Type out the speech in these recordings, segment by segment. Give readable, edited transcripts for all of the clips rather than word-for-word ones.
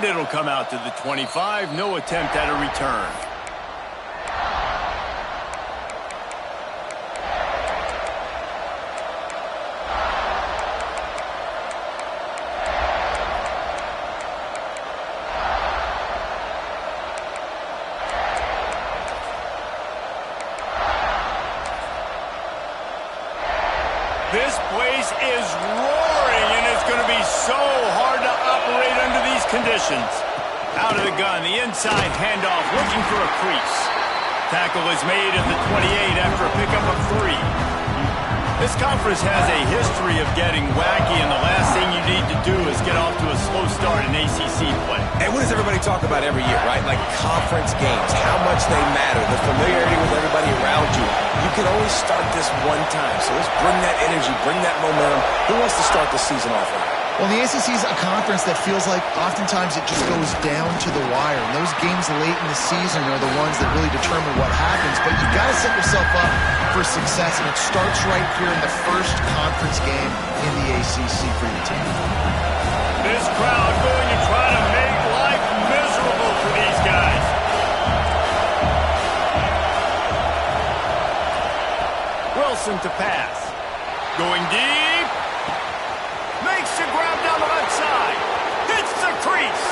And it'll come out to the 25. No attempt at a return. This place is roaring, and it's going to be so hard to operate under these conditions. Out of the gun, the inside handoff, looking for a crease. Tackle is made at the 28 after a pickup of 3. This conference has a history of getting wacky, and the last thing you need to do is get off to a slow start in ACC play. And what does everybody talk about every year, right? Like conference games, how much they matter, the familiarity with everybody around you. You can only start this one time, so let's bring that energy, bring that momentum. Who wants to start the season off right? Well, the ACC is a conference that feels like oftentimes it just goes down to the wire. And those games late in the season are the ones that really determine what happens. But you've got to set yourself up for success, and it starts right here in the first conference game in the ACC for your team. This crowd going to try to make life miserable for these guys. Wilson to pass. Going deep. Makes the grab down the left side. Hits the crease.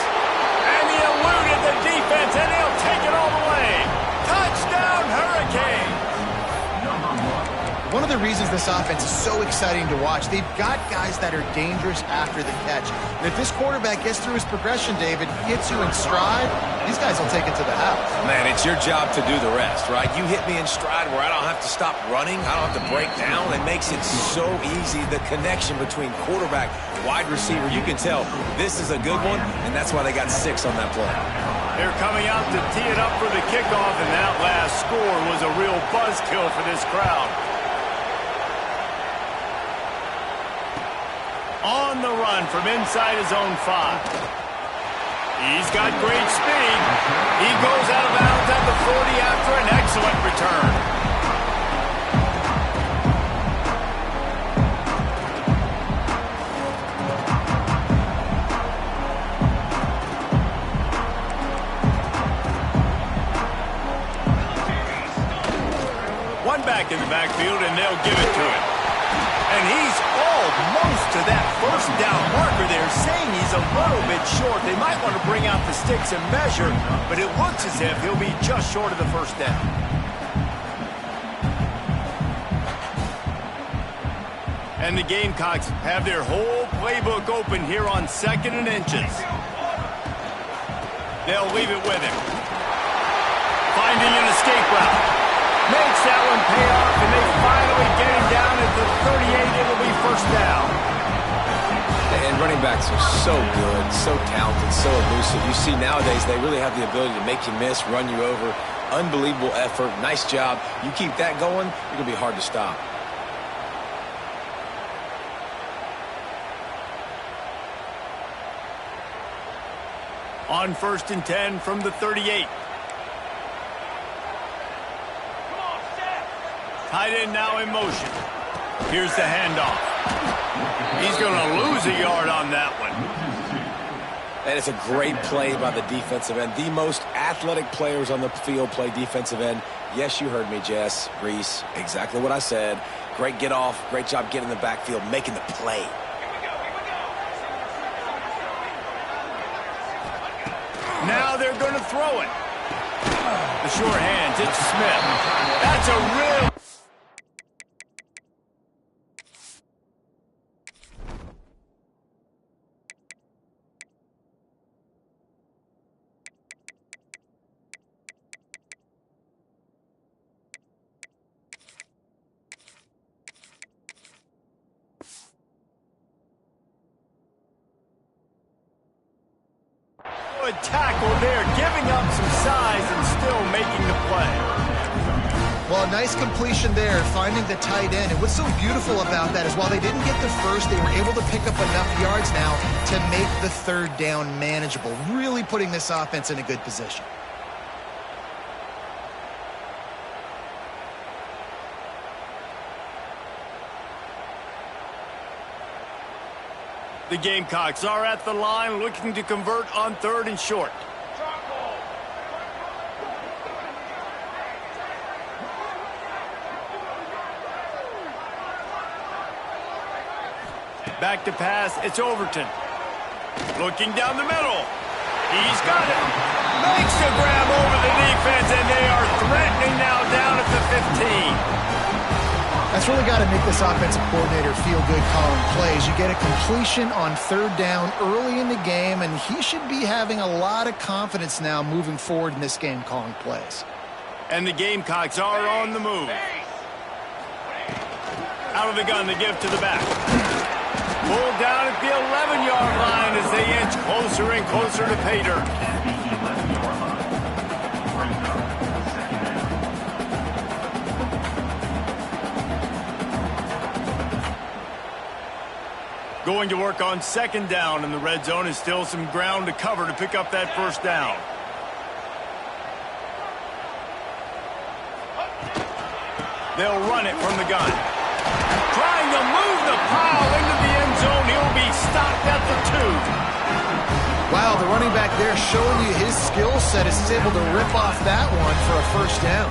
And he eluded the defense, and he'll take it all the way. Touchdown, Hurricane. One of the reasons this offense is so exciting to watch, they've got guys that are dangerous after the catch. And if this quarterback gets through his progression, David, gets you in stride, these guys will take it to the house. Man, it's your job to do the rest, right? You hit me in stride where I don't have to stop running. I don't have to break down. It makes it so easy. The connection between quarterback, wide receiver, you can tell this is a good one, and that's why they got 6 on that play. They're coming out to tee it up for the kickoff, and that last score was a real buzzkill for this crowd. On the run from inside his own 5. He's got great speed. He goes out of bounds at the 40 after an excellent return. One back in the backfield, and they'll give it to him. And he's almost to that first down marker there, saying he's a little bit short. They might want to bring out the sticks and measure, but it looks as if he'll be just short of the first down. And the Gamecocks have their whole playbook open here on 2nd and inches. They'll leave it with him. Finding an escape route. Makes that one pay off, and they finally get him down at the 38. It'll be first down. And running backs are so good, so talented, so elusive. You see nowadays they really have the ability to make you miss, run you over. Unbelievable effort. Nice job. You keep that going, you're going to be hard to stop. On 1st and 10 from the 38. Tight end now in motion. Here's the handoff. He's going to lose a yard on that one. And it's a great play by the defensive end. The most athletic players on the field play defensive end. Yes, you heard me, Jess, Reese. Exactly what I said. Great get off. Great job getting in the backfield, making the play. Now they're going to throw it. The short hands, it's Smith. That's a real... tackle there, giving up some size and still making the play. Well, a nice completion there, finding the tight end. And what's so beautiful about that is while they didn't get the first, they were able to pick up enough yards now to make the 3rd down manageable, really putting this offense in a good position. The Gamecocks are at the line looking to convert on 3rd and short. Back to pass, it's Overton. Looking down the middle. He's got it. Makes the grab over the defense, and they are threatening now down at the 15. That's really got to make this offensive coordinator feel good calling plays. You get a completion on 3rd down early in the game, and he should be having a lot of confidence now moving forward in this game calling plays. And the Gamecocks are on the move. Out of the gun, they give to the back. Pulled down at the 11-yard line as they inch closer and closer to pay dirt. Going to work on 2nd down in the red zone, is still some ground to cover to pick up that 1st down. They'll run it from the gun. Trying to move the pile into the end zone. He'll be stopped at the 2. Wow, the running back there showing you his skill set is able to rip off that one for a 1st down.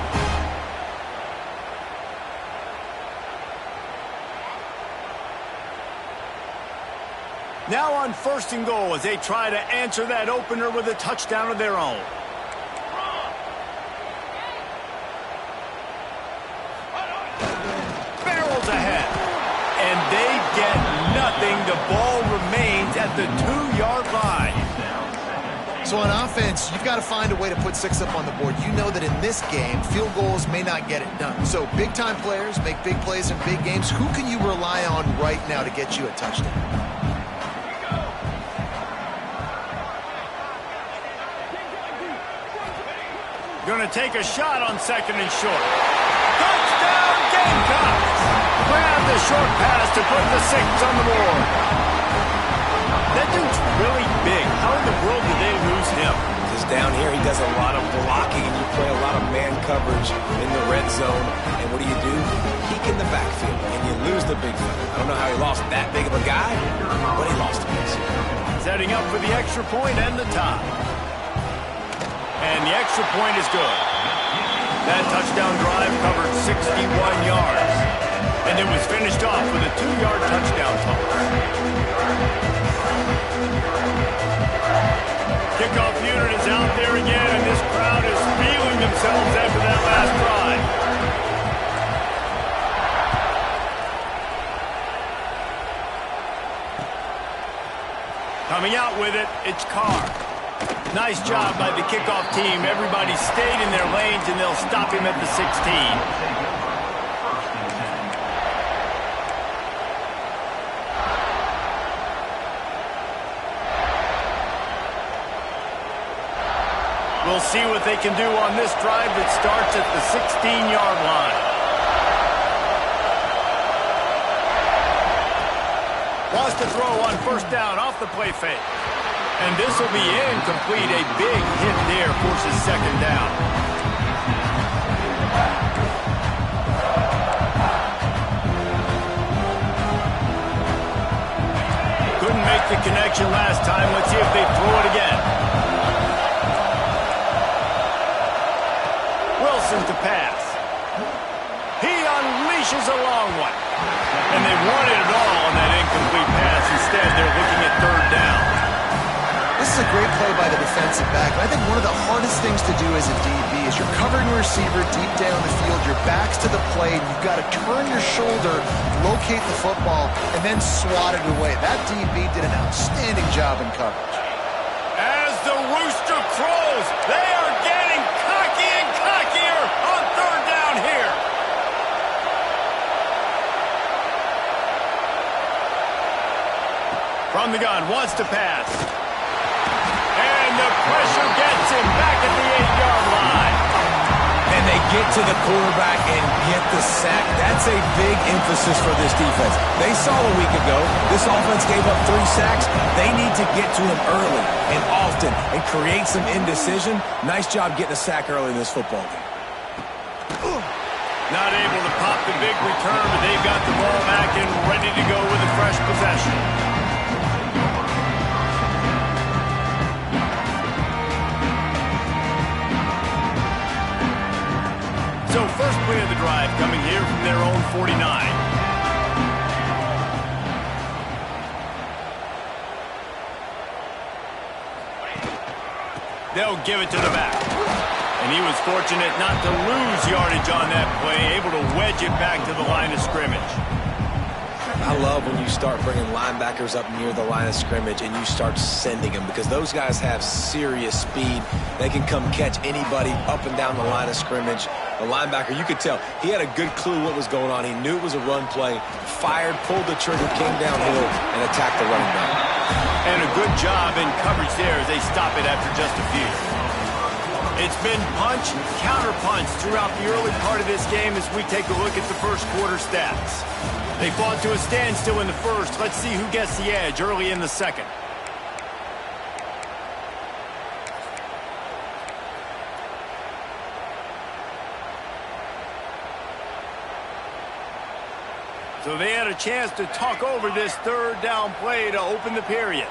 Now on 1st and goal as they try to answer that opener with a touchdown of their own. Barrels ahead. And they get nothing. The ball remains at the 2-yard line. So on offense, you've got to find a way to put 6 up on the board. You know that in this game, field goals may not get it done. So big-time players make big plays in big games. Who can you rely on right now to get you a touchdown? Going to take a shot on 2nd and short. Touchdown, Gamecocks! Grab the short pass to put the 6 on the board. That dude's really big. How in the world did they lose him? Because down here he does a lot of blocking, and you play a lot of man coverage in the red zone. And what do? Peek in the backfield, and you lose the big fella. I don't know how he lost that big of a guy, but he lost him. Setting up for the extra point and the tie. And the extra point is good. That touchdown drive covered 61 yards. And it was finished off with a 2-yard touchdown toss. Kickoff unit is out there again, and this crowd is feeling themselves after that last drive. Coming out with it, it's Carr. Nice job by the kickoff team. Everybody stayed in their lanes, and they'll stop him at the 16. We'll see what they can do on this drive that starts at the 16-yard line. Wants to throw on 1st down off the play fake. And this will be incomplete. A big hit there forces 2nd down. Couldn't make the connection last time. Let's see if they throw it again. Wilson to pass. He unleashes a long one. And they wanted it all on that incomplete pass. Instead, they're looking at 3rd down. This is a great play by the defensive back. I think one of the hardest things to do as a DB is you're covering a receiver deep down the field, your back's to the plate, and you've got to turn your shoulder, locate the football, and then swat it away. That DB did an outstanding job in coverage. As the rooster crows, they are getting cocky and cockier on 3rd down here. From the gun, wants to pass. And the pressure gets him back at the 8-yard line. And they get to the quarterback and get the sack. That's a big emphasis for this defense. They saw a week ago, this offense gave up 3 sacks. They need to get to him early and often and create some indecision. Nice job getting a sack early in this football game. Not able to pop the big return, but they've got the ball back and ready to go with a fresh possession. They'll give it to the back. And he was fortunate not to lose yardage on that play, able to wedge it back to the line of scrimmage. I love when you start bringing linebackers up near the line of scrimmage and you start sending them, because those guys have serious speed. They can come catch anybody up and down the line of scrimmage. The linebacker, you could tell, he had a good clue what was going on. He knew it was a run play, fired, pulled the trigger, came downhill, and attacked the running back. And a good job in coverage there as they stop it after just a few. It's been punch, counter punch throughout the early part of this game as we take a look at the first quarter stats. They fought to a standstill in the first. Let's see who gets the edge early in the second. So they had a chance to talk over this third down play to open the period.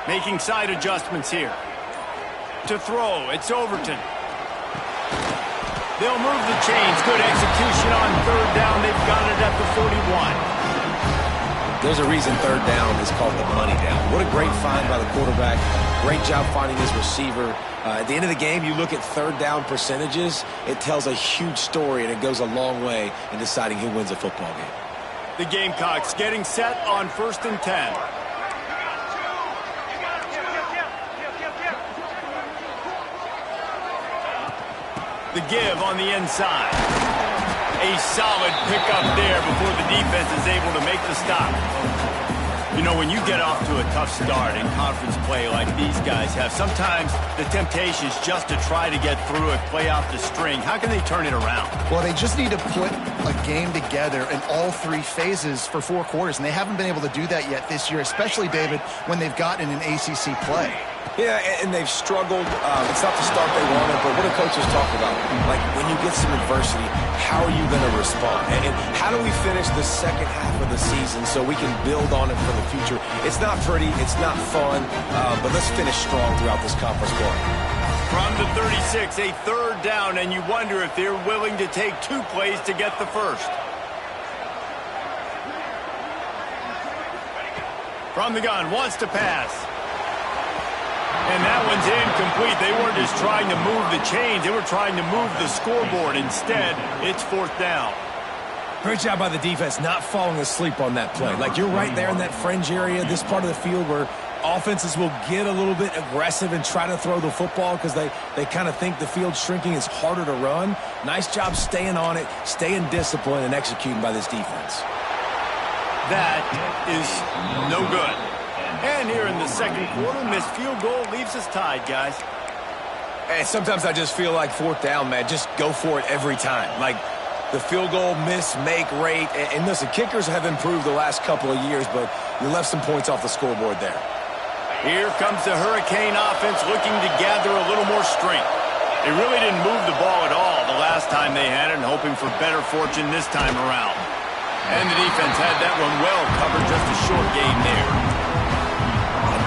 Making side adjustments here. To throw, it's Overton. They'll move the chains. Good execution on third down. They've got it at the 41. There's a reason third down is called the money down. What a great find by the quarterback. Great job finding his receiver. At the end of the game, you look at third down percentages. It tells a huge story, and it goes a long way in deciding who wins a football game. The Gamecocks getting set on 1st and 10. The give on the inside. A solid pickup there before the defense is able to make the stop. You know, when you get off to a tough start in conference play like these guys have, sometimes the temptation is just to try to get through it, play off the string. How can they turn it around? Well, they just need to put a game together in all three phases for 4 quarters, and they haven't been able to do that yet this year, especially, David, when they've gotten an ACC play. Yeah, and they've struggled. It's not the start they wanted, but what do coaches talk about? Like, when you get some adversity, how are you going to respond? And how do we finish the second half of the season so we can build on it for the future? It's not pretty, it's not fun, but let's finish strong throughout this conference play. From the 36, a third down, and you wonder if they're willing to take 2 plays to get the first. From the gun, wants to pass. And that one's incomplete. They weren't just trying to move the chains. They were trying to move the scoreboard. Instead, it's 4th down. Great job by the defense not falling asleep on that play. Like, you're right there in that fringe area, this part of the field where offenses will get a little bit aggressive and try to throw the football because they kind of think the field's shrinking. It's harder to run. Nice job staying on it, staying disciplined, and executing by this defense. That is no good. And here in the second quarter, missed field goal leaves us tied, guys. Hey, sometimes I just feel like 4th down, man. Just go for it every time. Like, the field goal miss-make rate. And listen, kickers have improved the last couple of years, but you left some points off the scoreboard there. Here comes the Hurricane offense looking to gather a little more strength. They really didn't move the ball at all the last time they had it, and hoping for better fortune this time around. And the defense had that one well covered, just a short game there.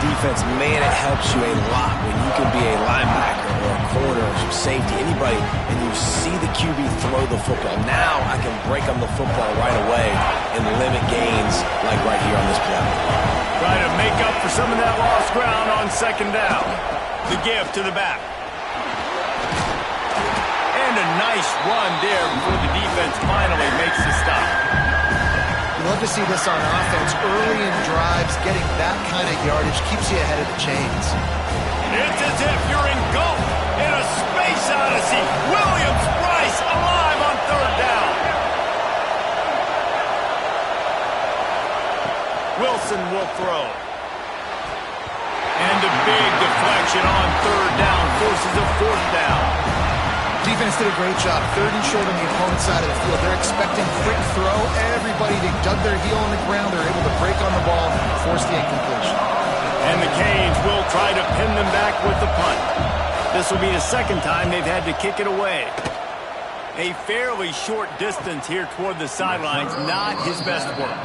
Defense, man, it helps you a lot when you can be a linebacker or a corner or safety, anybody, and you see the QB throw the football. Now I can break on the football right away and limit gains like right here on this play. Try to make up for some of that lost ground on 2nd down. The give to the back. And a nice run there before the defense finally makes the stop. You love to see this on offense. Early in drives, getting that kind of yardage keeps you ahead of the chains. It's as if you're engulfed in a space odyssey. Williams-Brice alive on 3rd down. Wilson will throw. And a big deflection on 3rd down forces a 4th down. Defense did a great job. 3rd and short on the opponent's side of the field. They're expecting quick throw. Everybody, they dug their heel on the ground. They're able to break on the ball, force the incompletion. And the Canes will try to pin them back with the punt. This will be the 2nd time they've had to kick it away. A fairly short distance here toward the sidelines. Not his best work.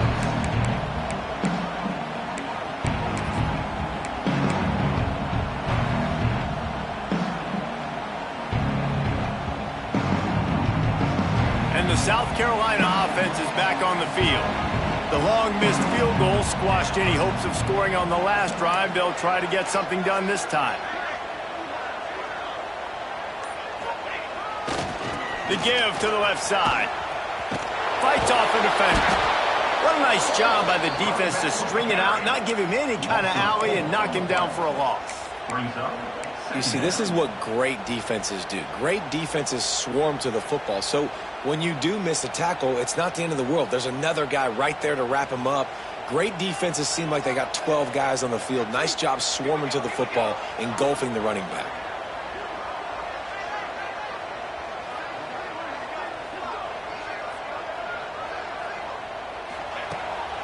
And the South Carolina offense is back on the field. The long missed field goal squashed any hopes of scoring on the last drive. They'll try to get something done this time. The give to the left side. Fights off the defender. What a nice job by the defense to string it out, not give him any kind of alley, and knock him down for a loss. You see, this is what great defenses do. Great defenses swarm to the football. So when you do miss a tackle, it's not the end of the world. There's another guy right there to wrap him up. Great defenses seem like they got 12 guys on the field. Nice job swarming to the football, engulfing the running back.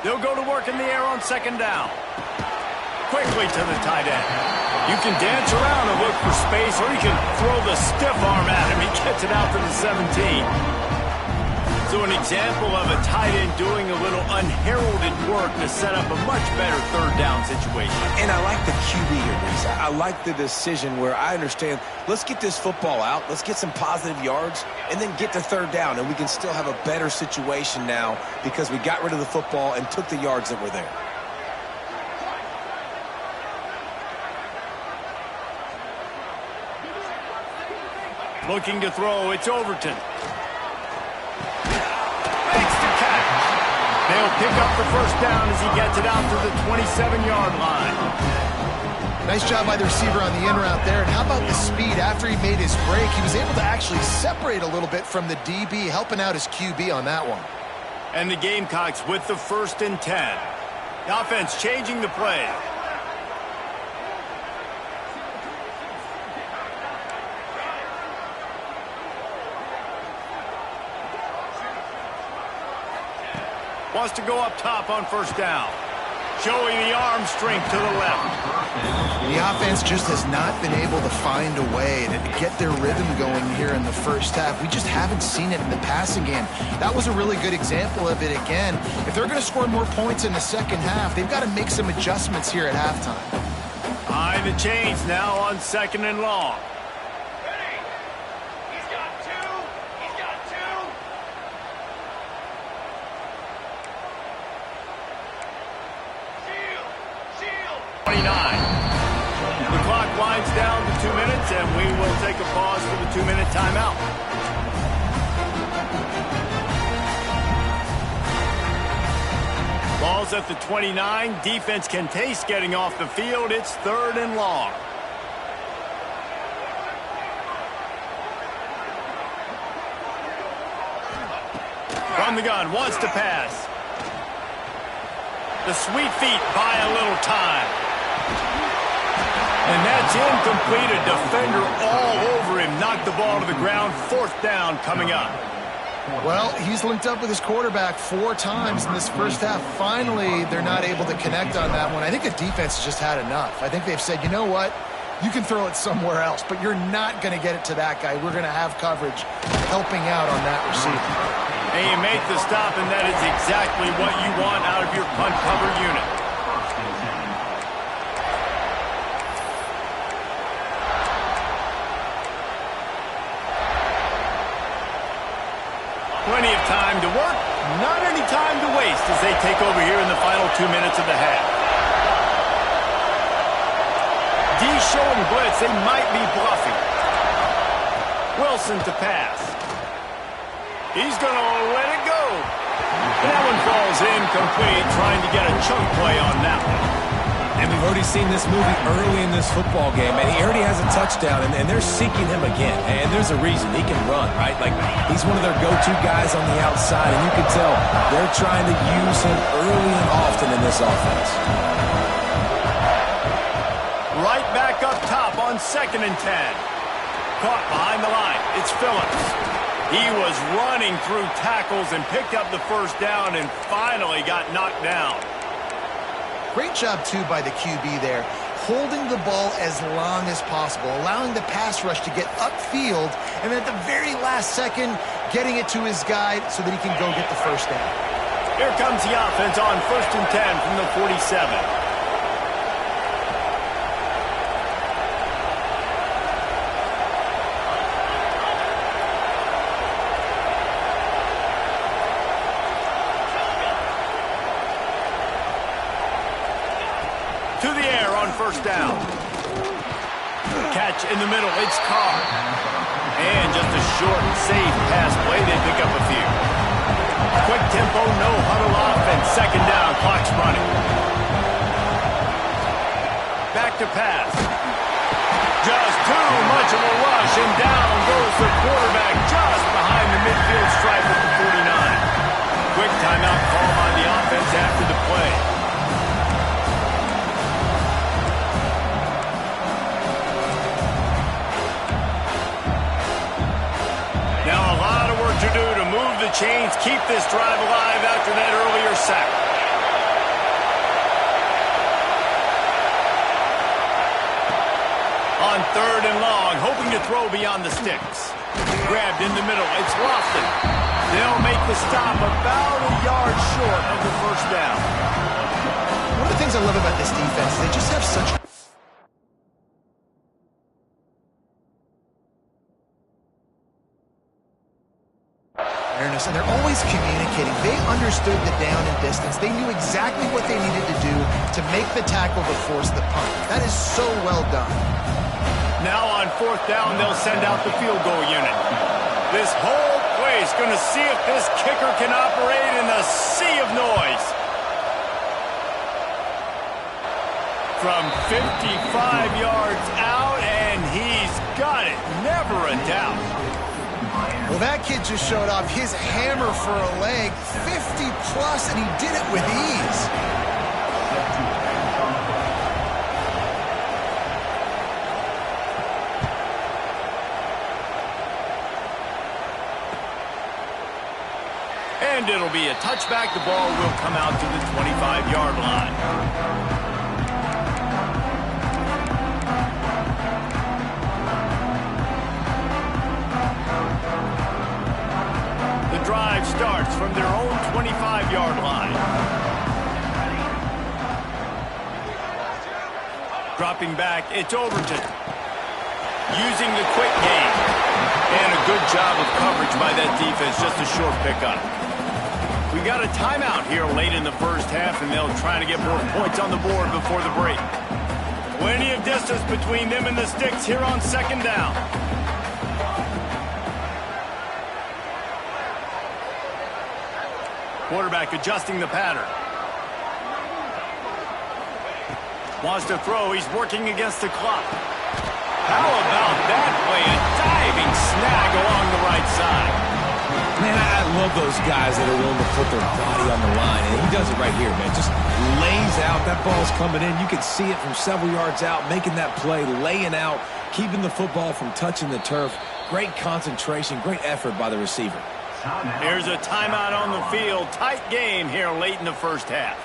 They'll go to work in the air on second down. Quickly to the tight end. You can dance around and look for space, or you can throw the stiff arm at him. He gets it out to the 17. So an example of a tight end doing a little unheralded work to set up a much better third down situation. And I like the QB here, Reese. I like the decision where I understand, let's get this football out, let's get some positive yards, and then get to third down, and we can still have a better situation now because we got rid of the football and took the yards that were there. Looking to throw, it's Overton. Makes the catch. They'll pick up the first down as he gets it out to the 27-yard line. Nice job by the receiver on the in route there. And how about the speed after he made his break? He was able to actually separate a little bit from the DB, helping out his QB on that one. And the Gamecocks with the 1st and 10. The offense changing the play. Wants to go up top on first down. Showing the arm strength to the left. The offense just has not been able to find a way to get their rhythm going here in the first half. We just haven't seen it in the passing game. That was a really good example of it again. If they're going to score more points in the second half, they've got to make some adjustments here at halftime. Behind the chains now on 2nd and long. He's got two. 29. The clock winds down to 2 minutes, and we will take a pause for the 2-minute timeout. Ball's at the 29. Defense can taste getting off the field. It's 3rd and long. From the gun, wants to pass. The sweet feet buy a little time. And that's incomplete. A defender all over him. Knocked the ball to the ground. 4th down coming up. Well, he's linked up with his quarterback 4 times in this first half. Finally, they're not able to connect on that one. I think the defense has just had enough. I think they've said, you know what? You can throw it somewhere else, but you're not going to get it to that guy. We're going to have coverage helping out on that receiver. And you make the stop, and that is exactly what you want out of your punt cover unit. Plenty of time to work, not any time to waste as they take over here in the final 2 minutes of the half. D showing blitz, they might be bluffing. Wilson to pass. He's going to let it go. And that one falls incomplete, trying to get a chunk play on that one. And we've already seen this movie early in this football game, and he already has a touchdown, and they're seeking him again. And there's a reason. He can run, right? Like, he's one of their go-to guys on the outside, and you can tell they're trying to use him early and often in this offense. Right back up top on 2nd and 10. Caught behind the line. It's Phillips. He was running through tackles and picked up the first down and finally got knocked down. Great job, too, by the QB there, holding the ball as long as possible, allowing the pass rush to get upfield, and then at the very last second, getting it to his guy so that he can go get the first down. Here comes the offense on 1st and 10 from the 47. first down. Catch in the middle. It's Carr. And just a short, safe pass play. They pick up a few. Quick tempo, no huddle offense. Second down, clock's running. Back to pass. Just too much of a rush, and down goes the quarterback just behind the midfield stripe at the 49. Quick timeout call by the offense after the play. Now a lot of work to do to move the chains, keep this drive alive after that earlier sack. On third and long, hoping to throw beyond the sticks. Grabbed in the middle, it's Lofton. They'll make the stop about a yard short of the first down. One of the things I love about this defense, they just have such awareness, and they're always communicating. They understood the down and distance. They knew exactly what they needed to do to make the tackle to force the punt. That is so well done. Now on fourth down, they'll send out the field goal unit. This whole place going to see if this kicker can operate in a sea of noise. From 55 yards out, and he's got it. Never a doubt. Well, that kid just showed off his hammer for a leg, 50-plus, and he did it with ease. And it'll be a touchback. The ball will come out to the 25-yard line. The drive starts from their own 25-yard line. Dropping back, it's Overton. Using the quick game. And a good job of coverage by that defense, just a short pickup. We got a timeout here late in the first half, and they'll try to get more points on the board before the break. Plenty of distance between them and the sticks here on second down. Quarterback adjusting the pattern. Wants to throw. He's working against the clock. How about that play? A diving snag along the right side. Man, I love those guys that are willing to put their body on the line, and he does it right here, man. Just lays out. That ball's coming in. You can see it from several yards out, making that play, laying out, keeping the football from touching the turf. Great concentration, great effort by the receiver. Here's a timeout on the field. Tight game here late in the first half.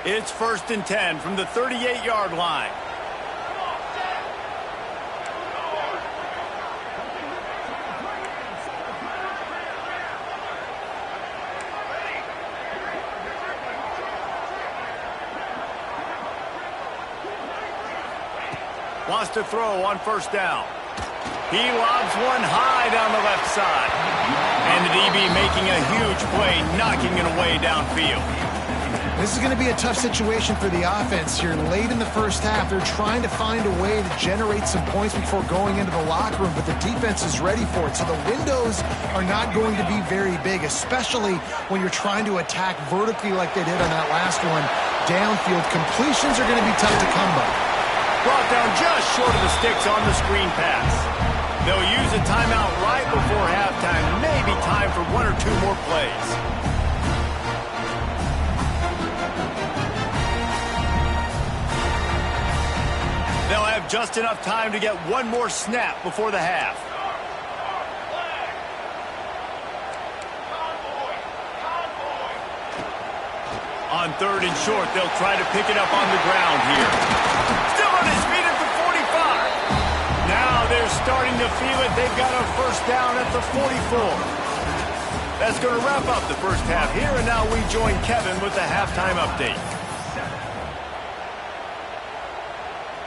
It's 1st and 10 from the 38-yard line. Wants to throw on first down. He lobs one high down the left side. And the DB making a huge play, knocking it away downfield. This is going to be a tough situation for the offense here. Late in the first half, they're trying to find a way to generate some points before going into the locker room, but the defense is ready for it. So the windows are not going to be very big, especially when you're trying to attack vertically like they did on that last one. Downfield completions are going to be tough to come by. Brought down just short of the sticks on the screen pass. They'll use a timeout right before halftime. Maybe time for one or two more plays. They'll have just enough time to get one more snap before the half. On third and short, they'll try to pick it up on the ground here. Still on his feet at the 45. Now they're starting to feel it. They've got a first down at the 44. That's going to wrap up the first half here, and now we join Kevin with the halftime update.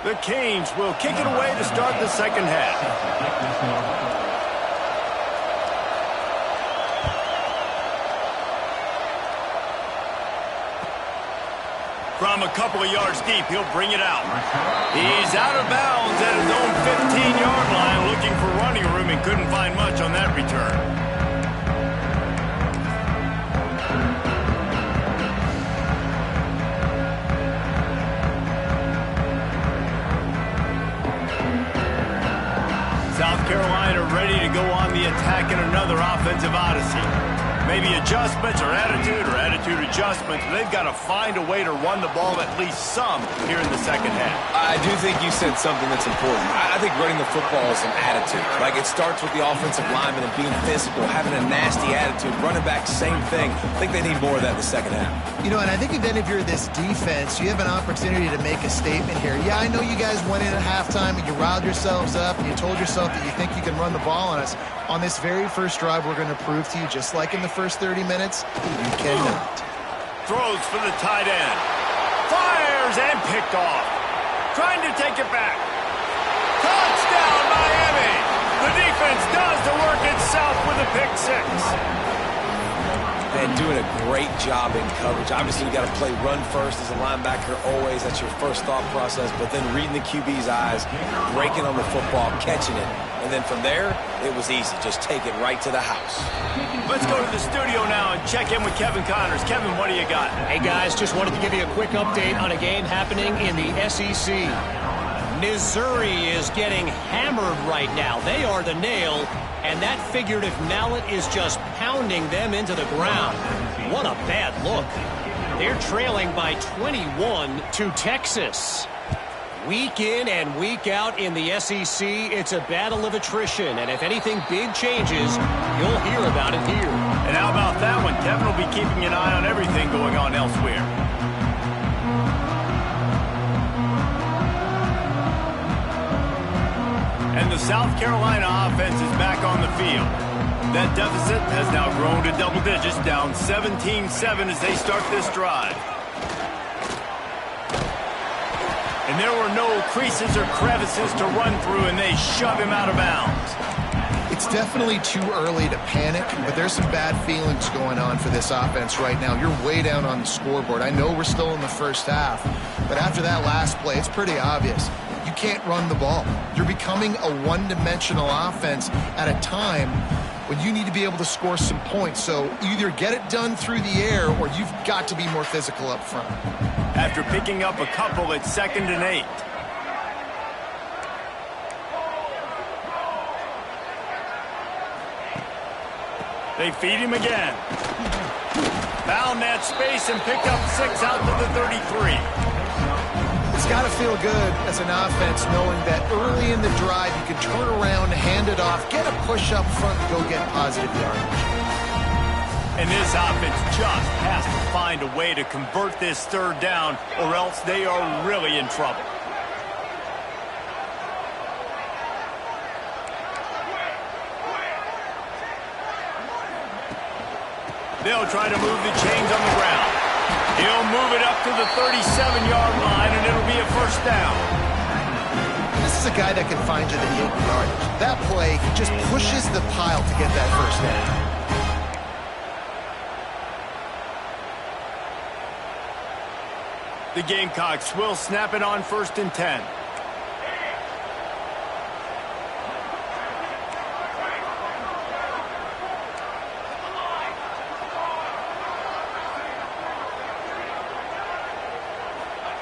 The Canes will kick it away to start the second half. From a couple of yards deep, he'll bring it out. He's out of bounds at his own 15-yard line, looking for running room and couldn't find much on that return. South Carolina ready to go on the attack in another offensive odyssey. Maybe adjustments or attitude adjustments. They've got to find a way to run the ball at least some here in the second half. I do think you said something that's important. I think running the football is an attitude. Like, it starts with the offensive lineman and being physical, having a nasty attitude. Running back, same thing. I think they need more of that in the second half. You know, and I think then if you're this defense, you have an opportunity to make a statement here. Yeah, I know you guys went in at halftime and you riled yourselves up and you told yourself that you think you can run the ball on us. On this very first drive, we're going to prove to you, just like in the first 30 minutes, you cannot. Throws for the tight end. Fires and picked off. Trying to take it back. Touchdown, Miami. The defense does the work itself with a pick six. And doing a great job in coverage. Obviously, you got to play run first as a linebacker always. That's your first thought process. But then reading the QB's eyes, breaking on the football, catching it. And then from there, it was easy. Just take it right to the house. Let's go to the studio now and check in with Kevin Connors. Kevin, what do you got? Hey, guys, just wanted to give you a quick update on a game happening in the SEC. Missouri is getting hammered right now. They are the nail, and that figurative mallet is just pounding them into the ground. What a bad look. They're trailing by 21 to Texas. Week in and week out in the SEC, it's a battle of attrition, and if anything big changes, you'll hear about it here. And how about that one? Kevin will be keeping an eye on everything going on elsewhere. And the South Carolina offense is back on the field. That deficit has now grown to double digits, down 17-7 as they start this drive. And there were no creases or crevices to run through, and they shove him out of bounds. It's definitely too early to panic, but there's some bad feelings going on for this offense right now. You're way down on the scoreboard. I know we're still in the first half, but after that last play, it's pretty obvious. You can't run the ball. You're becoming a one-dimensional offense at a time when you need to be able to score some points. So either get it done through the air or you've got to be more physical up front. After picking up a couple at 2nd and 8. They feed him again. Found that space and picked up 6 out to the 33. It's got to feel good as an offense knowing that early in the drive you can turn around, hand it off, get a push up front, and go get positive yardage. And this offense just has to find a way to convert this 3rd down, or else they are really in trouble. They'll try to move the chains on the ground. He'll move it up to the 37-yard line, and it'll be a 1st down. This is a guy that can find you the 8 yardage. That play, he just pushes the pile to get that 1st down. The Gamecocks will snap it on 1st and 10.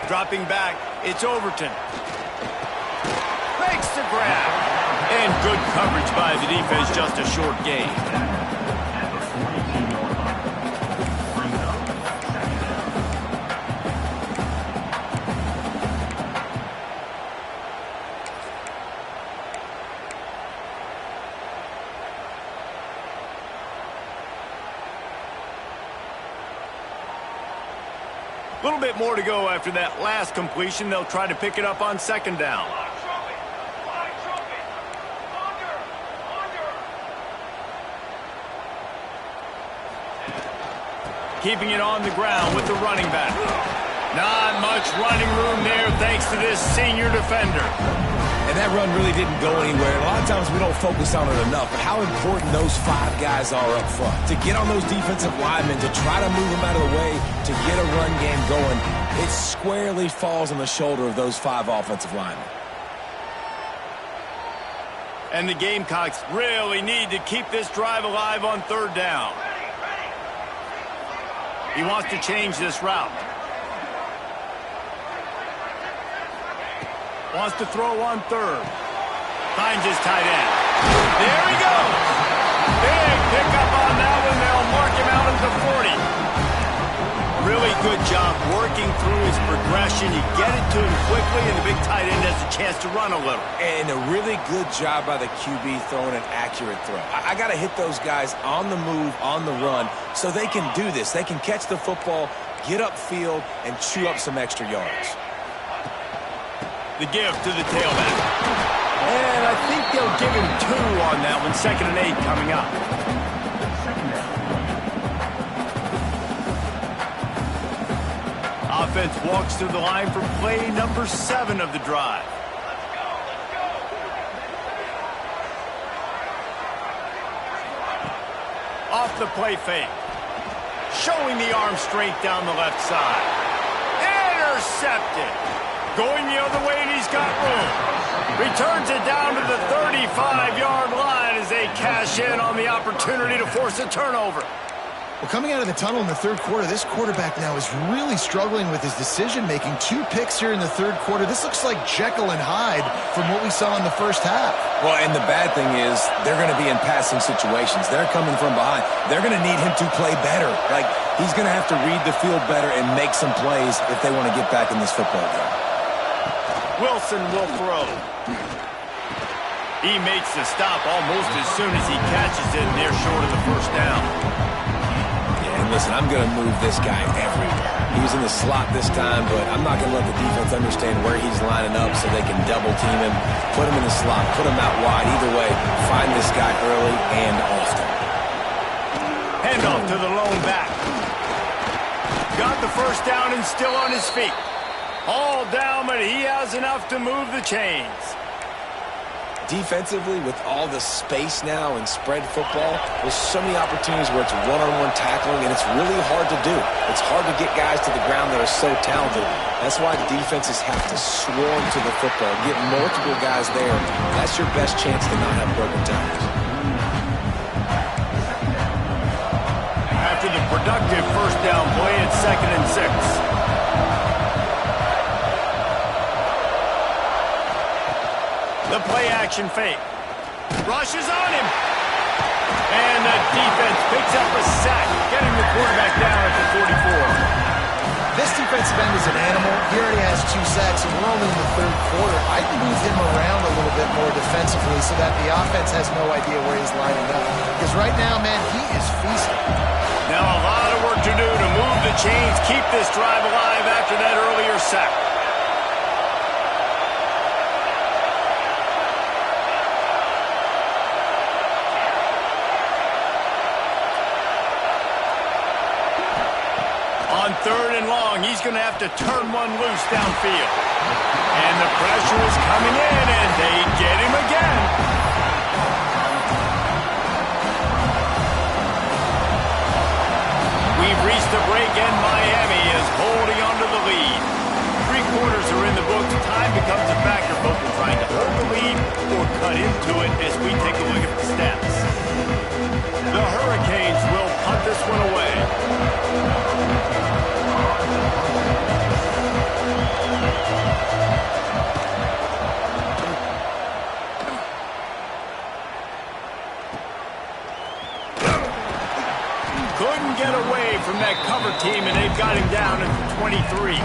Dropping back, it's Overton. Makes the grab. And good coverage by the defense, just a short gain. A little bit more to go after that last completion. They'll try to pick it up on 2nd down. Keeping it on the ground with the running back. Not much running room there thanks to this senior defender. And And that run really didn't go anywhere. A lot of times we don't focus on it enough, but how important those 5 guys are up front. To get on those defensive linemen, to try to move them out of the way, to get a run game going, it squarely falls on the shoulder of those 5 offensive linemen. And the Gamecocks really need to keep this drive alive on 3rd down. He wants to change this route. Wants to throw on 3rd. Finds his tight end. There he goes. Big pickup on that one. They'll mark him out at the 40. Really good job working through his progression. You get it to him quickly, and the big tight end has a chance to run a little. And a really good job by the QB throwing an accurate throw. I got to hit those guys on the move, on the run, so they can do this. They can catch the football, get upfield, and chew up some extra yards. The give to the tailback. And I think they'll give him 2 on that one. 2nd and 8 coming up. Offense walks through the line for play number 7 of the drive. Off the play fake. Showing the arm strength down the left side. Intercepted. Going the other way, and he's got room. Returns it down to the 35-yard line as they cash in on the opportunity to force a turnover. Well, coming out of the tunnel in the 3rd quarter, this quarterback now is really struggling with his decision-making. 2 picks here in the 3rd quarter. This looks like Jekyll and Hyde from what we saw in the 1st half. Well, and the bad thing is they're going to be in passing situations. They're coming from behind. They're going to need him to play better. Like, he's going to have to read the field better and make some plays if they want to get back in this football game. Wilson will throw. He makes the stop almost as soon as he catches it, and they're short of the 1st down. And listen, I'm going to move this guy everywhere. He was in the slot this time, but I'm not going to let the defense understand where he's lining up so they can double team him, put him in the slot, put him out wide. Either way, find this guy early and often. Handoff to the lone back. Got the 1st down and still on his feet. All down, but he has enough to move the chains. Defensively, with all the space now and spread football, there's so many opportunities where it's one-on-one tackling, and it's really hard to do. It's hard to get guys to the ground that are so talented. That's why defenses have to swarm to the football, get multiple guys there. That's your best chance to not have broken tackles. After the productive 1st down play, it's 2nd and 6. The play-action fake. Rushes on him. And the defense picks up a sack, getting the quarterback down at the 44. This defensive end is an animal. He already has 2 sacks, and we're only in the 3rd quarter. I'd move him around a little bit more defensively so that the offense has no idea where he's lining up. Because right now, man, he is feasting. Now a lot of work to do to move the chains, keep this drive alive after that earlier sack. On 3rd and long, he's going to have to turn one loose downfield. And the pressure is coming in, and they get him again. We've reached the break, and Miami is holding on to the lead. 3 quarters are in the books. Time becomes a factor, both in trying to hold the lead or cut into it as we take a look at the stats. The Hurricanes will punt this one away. Couldn't get away from that cover team, and they've got him down at the 23.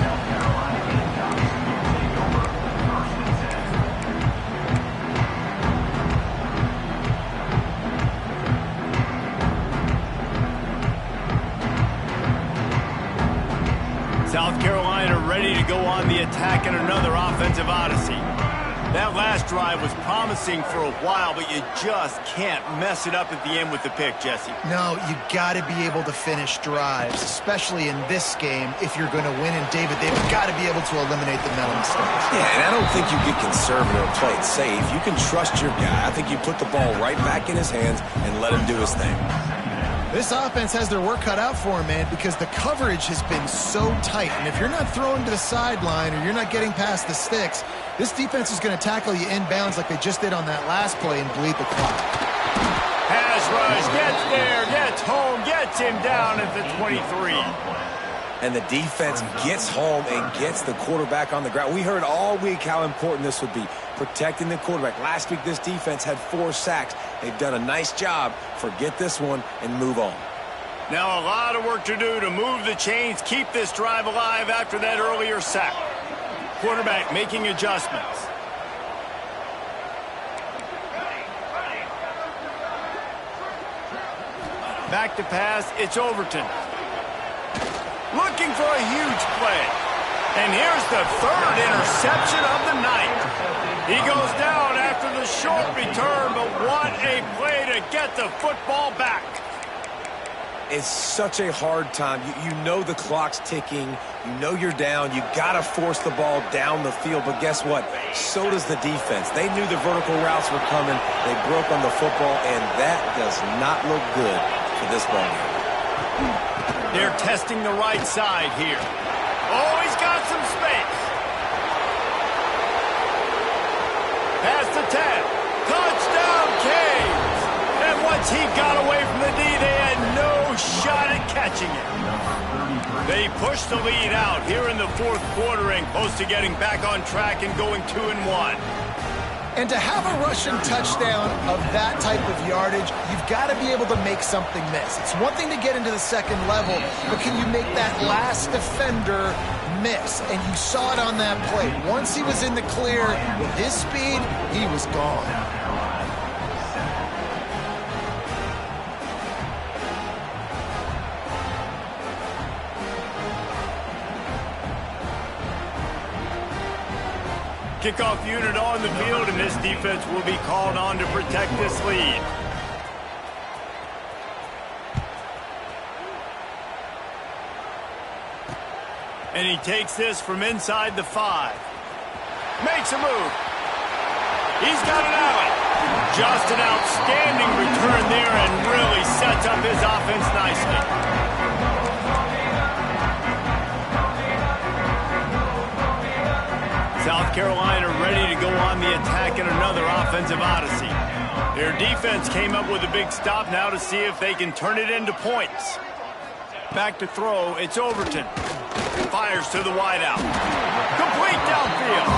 South Carolina ready to go on the attack in another offensive odyssey. That last drive was promising for a while, but you just can't mess it up at the end with the pick, Jesse. No, you got to be able to finish drives, especially in this game if you're going to win. And David, they've got to be able to eliminate the mental mistakes. Yeah, and I don't think you get conservative or play it safe. You can trust your guy. I think you put the ball right back in his hands and let him do his thing. This offense has their work cut out for him, man, because the coverage has been so tight. And if you're not throwing to the sideline or you're not getting past the sticks, this defense is going to tackle you inbounds like they just did on that last play and bleed the clock. Pass rush, gets there, gets home, gets him down at the 23. And the defense gets home and gets the quarterback on the ground. We heard all week how important this would be, protecting the quarterback. Last week, this defense had 4 sacks. They've done a nice job. Forget this one and move on. Now a lot of work to do to move the chains, keep this drive alive after that earlier sack. Quarterback making adjustments. Back to pass, it's Overton. Looking for a huge play. And here's the 3rd interception of the night. He goes down after the short return, but what a play to get the football back. It's such a hard time. You know the clock's ticking. You know you're down. You got to force the ball down the field. But guess what? So does the defense. They knew the vertical routes were coming. They broke on the football, and that does not look good for this ball game. They're testing the right side here. Oh, he's got some space. Pass to 10. Touchdown, Canes. And once he got away from the D, they had no shot at catching it. They pushed the lead out here in the 4th quarter and close to getting back on track and going 2-1. And to have a rushing touchdown of that type of yardage, you've got to be able to make something miss. It's one thing to get into the second level, but can you make that last defender miss? And you saw it on that play. Once he was in the clear, with his speed, he was gone. Kickoff unit on the field, and this defense will be called on to protect this lead. And he takes this from inside the 5. Makes a move. He's got an alley. Just an outstanding return there and really sets up his offense nicely. South Carolina ready to go on the attack in another offensive odyssey. Their defense came up with a big stop now to see if they can turn it into points. Back to throw, it's Overton. Fires to the wideout. Complete downfield.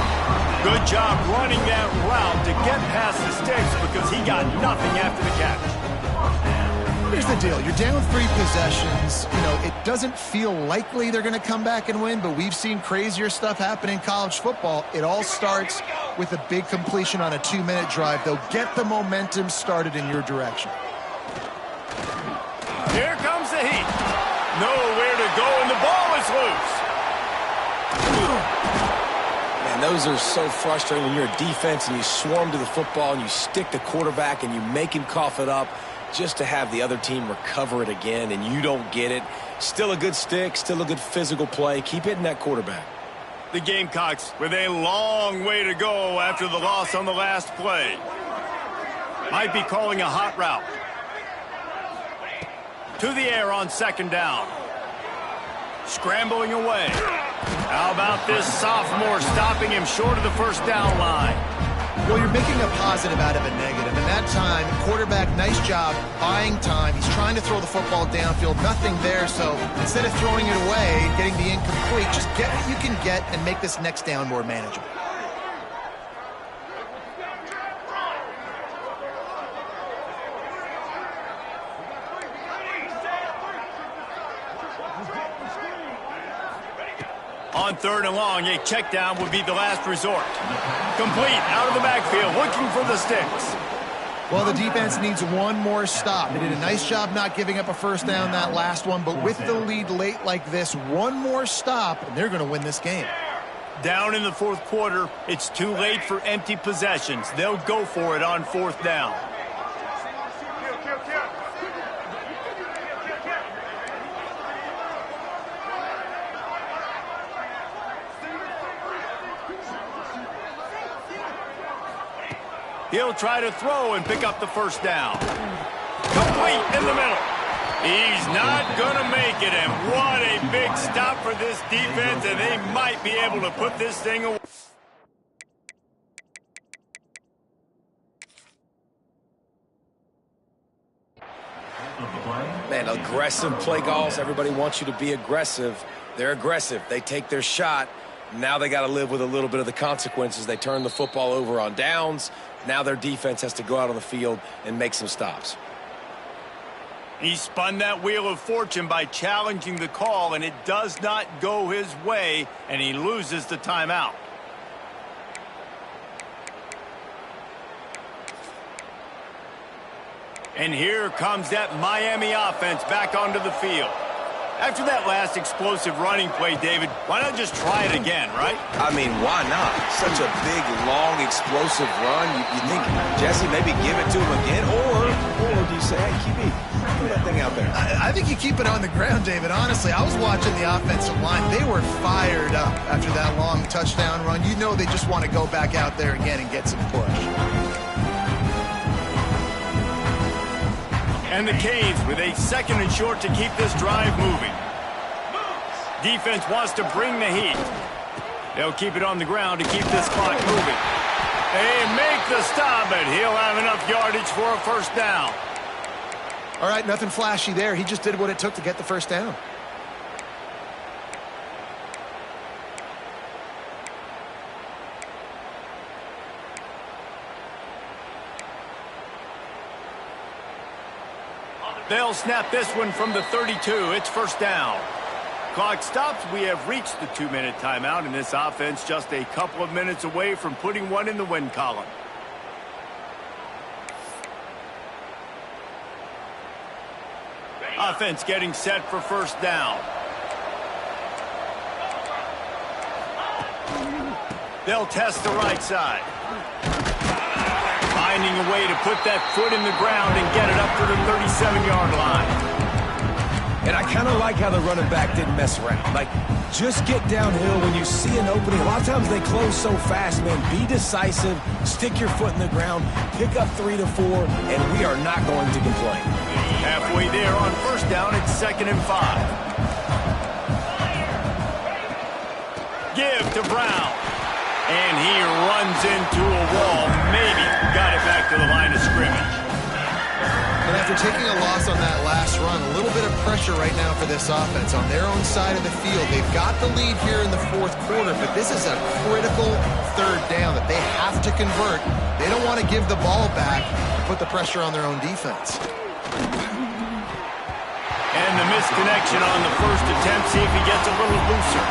Good job running that route to get past the sticks because he got nothing after the catch. Here's the deal. You're down 3 possessions. You know, it doesn't feel likely they're going to come back and win, but we've seen crazier stuff happen in college football. It all starts with a big completion on a 2-minute drive. They'll get the momentum started in your direction. Here comes the heat. Nowhere to go, and the ball is loose. Man, those are so frustrating when you're a defense and you swarm to the football and you stick the quarterback and you make him cough it up, just to have the other team recover it again and you don't get it. Still a good stick, still a good physical play. Keep hitting that quarterback. The Gamecocks with a long way to go after the loss on the last play. Might be calling a hot route. To the air on 2nd down. Scrambling away. How about this sophomore stopping him short of the 1st down line? Well, you're making a positive out of a negative. And that time, quarterback, nice job buying time. He's trying to throw the football downfield. Nothing there. So instead of throwing it away and getting the incomplete, just get what you can get and make this next down more manageable. On 3rd and long, a check down would be the last resort. Complete out of the backfield, looking for the sticks. Well, the defense needs one more stop. They did a nice job not giving up a 1st down that last one, but with the lead late like this, one more stop, and they're going to win this game. Down in the fourth quarter, it's too late for empty possessions. They'll go for it on fourth down. He'll try to throw and pick up the first down. Complete in the middle. He's not going to make it, and what a big stop for this defense, and they might be able to put this thing away. Man, aggressive play calls. Everybody wants you to be aggressive. They're aggressive. They take their shot. Now they got to live with a little bit of the consequences. They turn the football over on downs. Now their defense has to go out on the field and make some stops. He spun that wheel of fortune by challenging the call, and it does not go his way, and he loses the timeout. And here comes that Miami offense back onto the field. After that last explosive running play, David, why not just try it again, right? I mean, why not? Such a big, long, explosive run. You think, Jesse, maybe give it to him again? Or do you say, hey, QB, throw that thing out there? I think you keep it on the ground, David. Honestly, I was watching the offensive line. They were fired up after that long touchdown run. You know they just want to go back out there again and get some push. And the Canes with a 2nd and short to keep this drive moving. Defense wants to bring the heat. They'll keep it on the ground to keep this clock moving. They make the stop, but he'll have enough yardage for a first down. All right, nothing flashy there. He just did what it took to get the first down. They'll snap this one from the 32. It's first down. Clock stops. We have reached the 2-minute timeout, and this offense just a couple of minutes away from putting one in the win column. Offense getting set for first down. They'll test the right side. Finding a way to put that foot in the ground and get it up to the 37-yard line. And I kind of like how the running back didn't mess around. Like, just get downhill when you see an opening. A lot of times they close so fast, man. Be decisive, stick your foot in the ground, pick up 3 to 4, and we are not going to complain. Halfway there on first down, it's 2nd and 5. Give to Brown. And he runs into a wall. Maybe got it back to the line of scrimmage. And after taking a loss on that last run, a little bit of pressure right now for this offense on their own side of the field. They've got the lead here in the fourth quarter, but this is a critical third down that they have to convert. They don't want to give the ball back and put the pressure on their own defense. And the misconnection on the first attempt. See if he gets a little looser.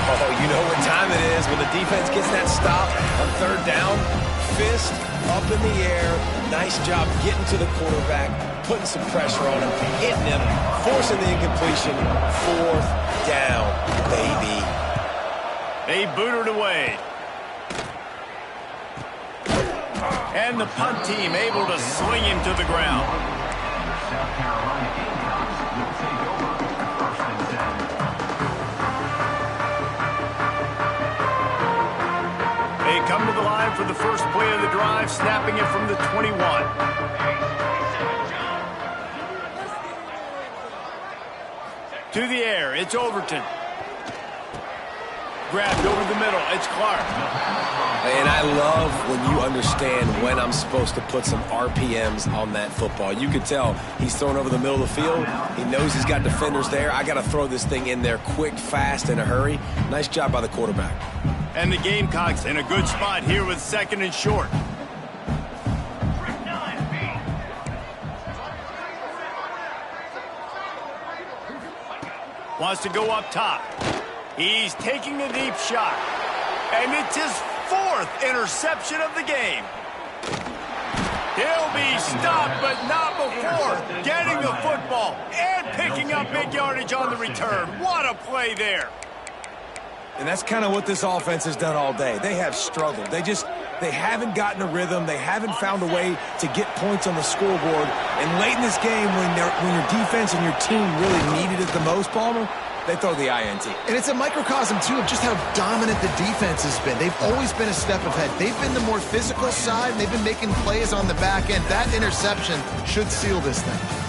Oh, you know what time it is when the defense gets that stop on third down. Fist up in the air. Nice job getting to the quarterback, putting some pressure on him, hitting him, forcing the incompletion. Fourth down, baby. They boot it away. And the punt team able to sling him to the ground. South Carolina Gamecocks will take over first and 10. They come to the line for the first play of the drive, snapping it from the 21. To the air, it's Overton. Grabbed over the middle, it's Clark. And I love when you understand when I'm supposed to put some RPMs on that football. You can tell he's throwing over the middle of the field. He knows he's got defenders there. I got to throw this thing in there quick, fast, in a hurry. Nice job by the quarterback. And the Gamecocks in a good spot here with 2nd and short. Wants to go up top. He's taking a deep shot. And it's his 4th interception of the game. He'll be stopped, but not before getting the football and picking up big yardage on the return. What a play there. And that's kind of what this offense has done all day. They have struggled. They haven't gotten a rhythm. They haven't found a way to get points on the scoreboard. And late in this game, when your defense and your team really needed it the most, Palmer, they throw the INT. And it's a microcosm, too, of just how dominant the defense has been. They've always been a step ahead. They've been the more physical side, and they've been making plays on the back end. That interception should seal this thing.